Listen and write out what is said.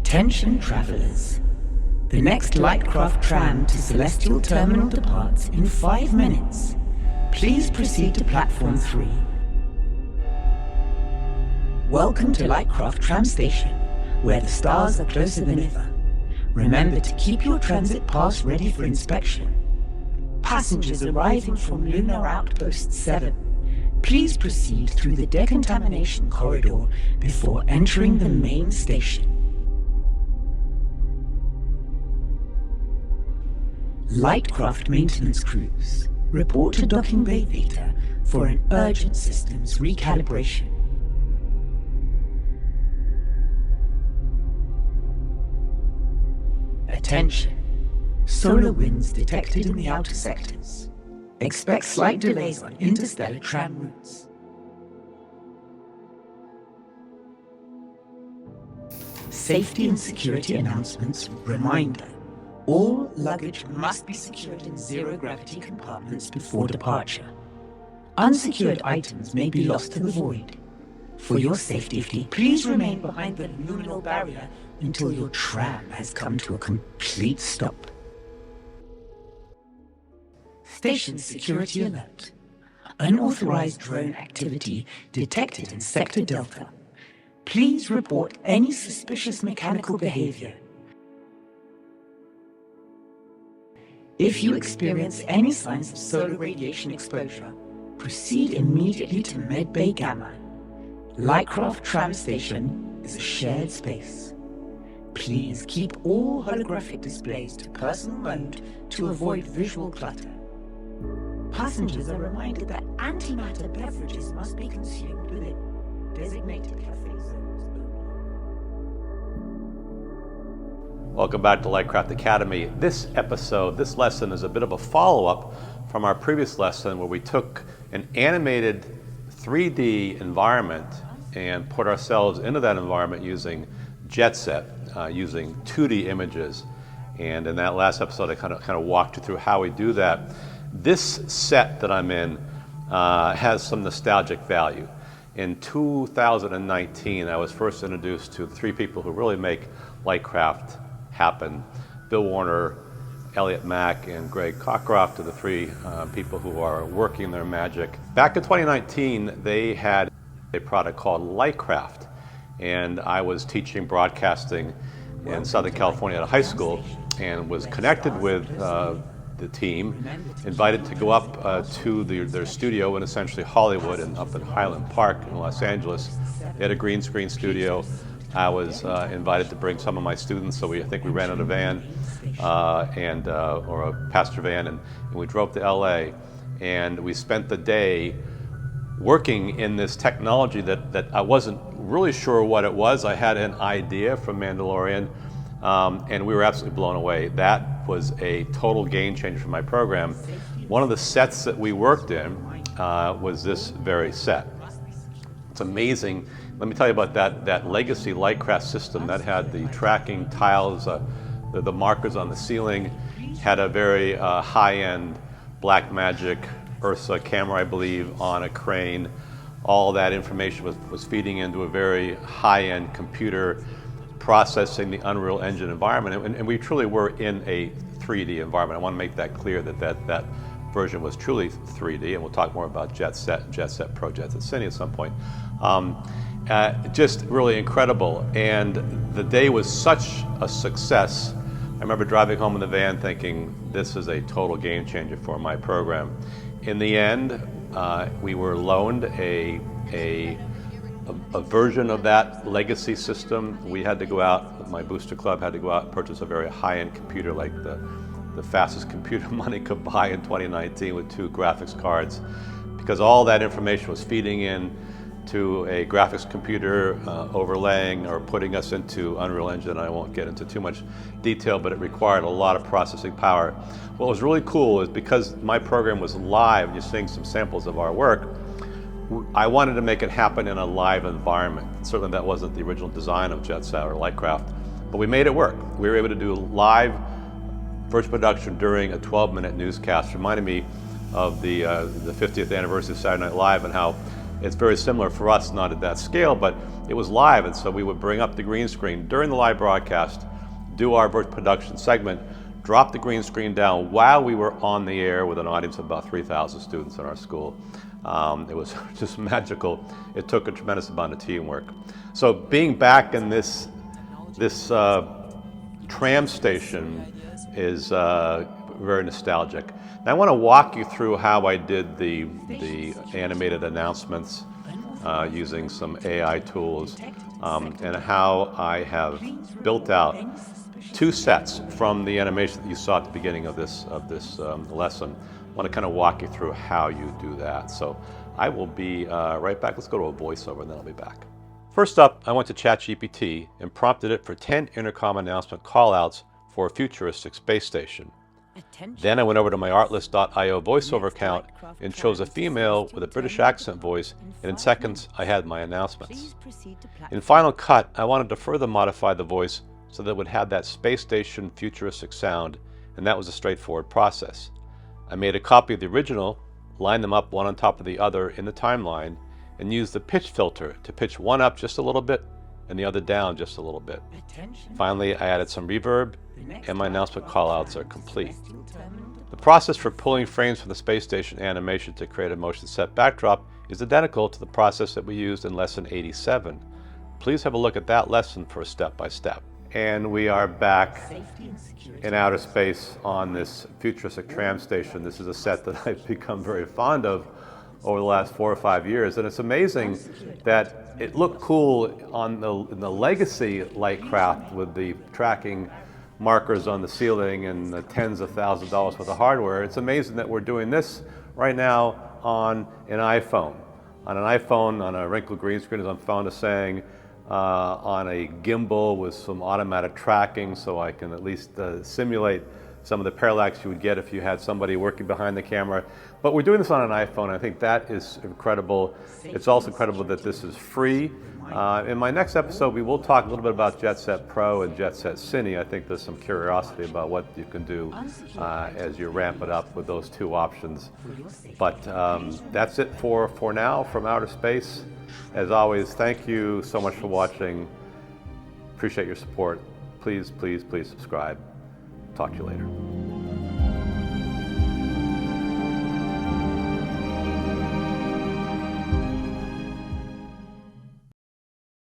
Attention travelers. The next Lightcraft tram to Celestial Terminal departs in 5 minutes. Please proceed to platform 3. Welcome to Lightcraft tram station, where the stars are closer than ever. Remember to keep your transit pass ready for inspection. Passengers arriving from Lunar Outpost 7, please proceed through the decontamination corridor before entering the main station. Lightcraft maintenance crews, report to Docking Bay Theta for an urgent systems recalibration. Attention. Solar winds detected in the outer sectors. Expect slight delays on interstellar tram routes. Safety and security announcements. Reminder. All luggage must be secured in zero-gravity compartments before departure. Unsecured items may be lost to the void. For your safety, please remain behind the luminal barrier until your tram has come to a complete stop. Station security alert. Unauthorized drone activity detected in Sector Delta. Please report any suspicious mechanical behavior. If you experience any signs of solar radiation exposure, proceed immediately to Medbay Gamma. Lightcraft tram station is a shared space. Please keep all holographic displays to personal mode to avoid visual clutter. Passengers are reminded that antimatter beverages must be consumed within designated cafe zones only. Welcome back to Lightcraft Academy. This lesson is a bit of a follow-up from our previous lesson where we took an animated 3D environment and put ourselves into that environment using Jetset, using 2D images. And in that last episode, I kind of walked you through how we do that. This set that I'm in has some nostalgic value. In 2019, I was first introduced to the 3 people who really make Lightcraft happen. Bill Warner, Elliot Mack, and Greg Cockcroft are the 3 people who are working their magic. Back in 2019, they had a product called Lightcraft, and I was teaching broadcasting in Southern California at a high school and was connected with the team, invited to go up to their studio in essentially Hollywood and up in Highland Park in Los Angeles. They had a green screen studio. I was invited to bring some of my students, so I think we rented a van or a passenger van, and we drove to LA, and we spent the day working in this technology that I wasn't really sure what it was. I had an idea from Mandalorian, and we were absolutely blown away. That was a total game changer for my program. One of the sets that we worked in was this very set. It's amazing. Let me tell you about that legacy Lightcraft system that had the tracking tiles, the markers on the ceiling, had a very high-end Blackmagic Ursa camera, I believe, on a crane. All that information was feeding into a very high-end computer processing the Unreal Engine environment, and we truly were in a 3D environment. I want to make that clear that version was truly 3D, and we'll talk more about Jetset Pro, Jetset Cine at some point. Just really incredible, and the day was such a success. I remember driving home in the van thinking, this is a total game changer for my program. In the end, we were loaned a version of that legacy system. We had to go out, my booster club had to go out and purchase a very high-end computer, like the fastest computer money could buy in 2019 with 2 graphics cards, because all that information was feeding in to a graphics computer, overlaying or putting us into Unreal Engine. I won't get into too much detail, but it required a lot of processing power. What was really cool is because my program was live, you're seeing some samples of our work, I wanted to make it happen in a live environment. Certainly that wasn't the original design of Jetset or Lightcraft, but we made it work. We were able to do live first production during a 12-minute newscast. Reminded me of the 50th anniversary of Saturday Night Live and how It's very similar for us, not at that scale, but it was live, and so we would bring up the green screen during the live broadcast, do our production segment, drop the green screen down while we were on the air with an audience of about 3,000 students in our school. It was just magical. It took a tremendous amount of teamwork. So being back in this tram station is very nostalgic. Now I want to walk you through how I did the animated announcements using some AI tools, and how I have built out 2 sets from the animation that you saw at the beginning of this lesson. I want to kind of walk you through how you do that. So I will be right back. Let's go to a voiceover and then I'll be back. First up, I went to ChatGPT and prompted it for 10 intercom announcement callouts for a futuristic space station. Then I went over to my Artlist.io voiceover account and chose a female with a British accent voice, and in seconds I had my announcements. In Final Cut, I wanted to further modify the voice so that it would have that space station futuristic sound, and that was a straightforward process. I made a copy of the original, lined them up one on top of the other in the timeline, and used the pitch filter to pitch one up just a little bit and the other down just a little bit. Finally, I added some reverb, and my announcement callouts are complete. The process for pulling frames from the space station animation to create a motion set backdrop is identical to the process that we used in lesson 87. Please have a look at that lesson for a step-by-step. And we are back in outer space on this futuristic tram station. This is a set that I've become very fond of over the last 4 or 5 years, and it's amazing that it looked cool in the legacy Lightcraft with the tracking markers on the ceiling and the tens of thousands of dollars worth of hardware. It's amazing that we're doing this right now on an iPhone. On an iPhone, on a wrinkled green screen, as I'm fond of saying, on a gimbal with some automatic tracking, so I can at least simulate some of the parallax you would get if you had somebody working behind the camera. But we're doing this on an iPhone. I think that is incredible. It's also incredible that this is free. In my next episode, we will talk a little bit about Jetset Pro and Jetset Cine. I think there's some curiosity about what you can do as you ramp it up with those 2 options. But that's it for now from outer space. As always, thank you so much for watching. Appreciate your support. Please, please, please subscribe. Talk to you later.